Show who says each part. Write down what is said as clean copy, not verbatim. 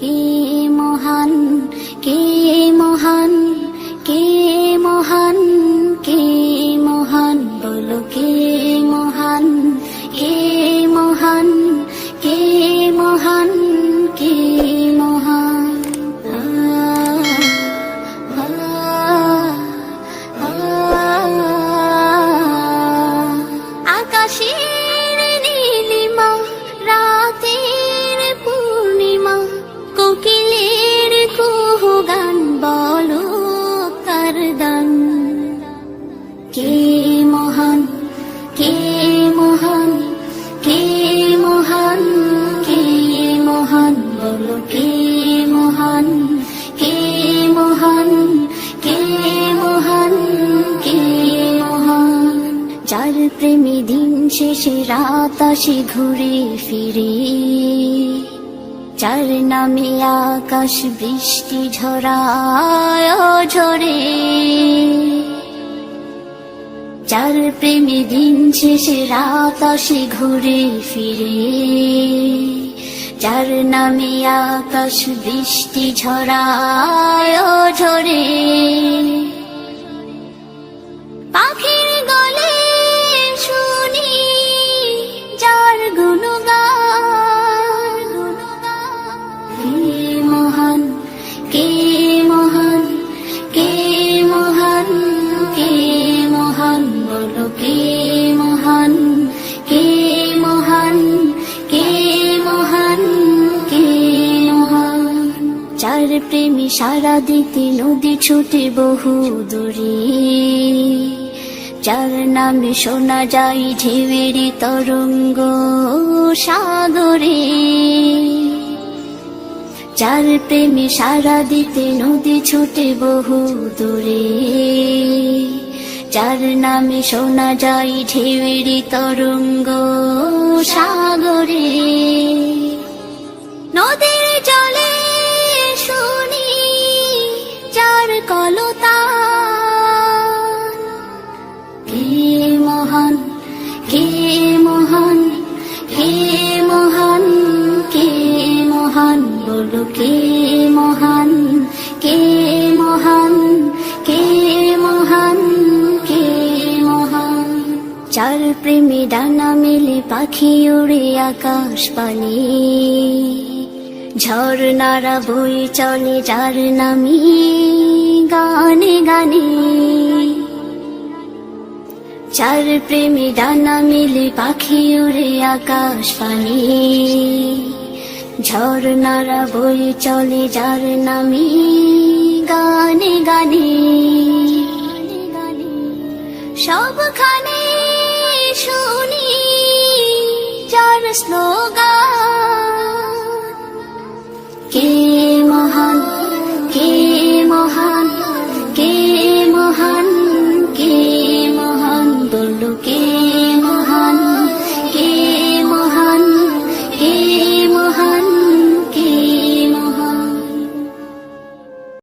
Speaker 1: কে মহান, কে মহান, কে মহান, কে মহান, বলো কে মহান, কে মহান, কে মহান, কে মহান। আকাশের নীলিমা, রাতের পূর্ণিমা, কোকিলের কুহু গান, বলো কার দান। কে মহান, কে মহান, কে মহান, কে মহান, বলো কে মহান, কে মহান, কে মহান, কে মহান। যার প্রেমে দিন শেষে রাত আসে ঘুরে ফিরে, যার নামে আকাশ বৃষ্টি ঝরায় ঝরে, যার প্রেমে দিন শেষে রাত আসে ঘুরে ফিরে, যার নামে আকাশ বৃষ্টি ঝরায় ঝরে। পাখির গলে শুনি যার গুণগান, কে মহান, কে মহান, কে মহান, কে মহান, বলো কে মহান, কে মহান, কে মহান, কে মহান। যার প্রেমী সারা দিতে নদী ছুটে বহু দূরে, যার নামে শোনা যায় ঢেউয়ের তরঙ্গ সাগরে, যার প্রেমে সারা দিতে নদী ছুটে বহু দূরে, যার নামে শোনা যায় ঢেউয়ের তরঙ্গ সাগরে। নদীর জলে শুনি যার কলতান, কে মহান, কে মহান, কে মহান, কে মহান, বলো কে মহান, কে মহান, কে মহান, কে মহান। যার প্রেমে ডানা মেলে পাখি উড়ে আকাশ পানে, ঝর্ণারা বয়ে চলে যার নামে গানে গানে, যার প্রেমে ডানা মেলে পাখি উড়ে আকাশ পানে, ঝর্ণারা বয়ে চলে যার নামে গানে গানে। সবখানে শুনি যার স্লোগান, কে মহান, কে মহান, কে মহান, কে মহান, বলো কে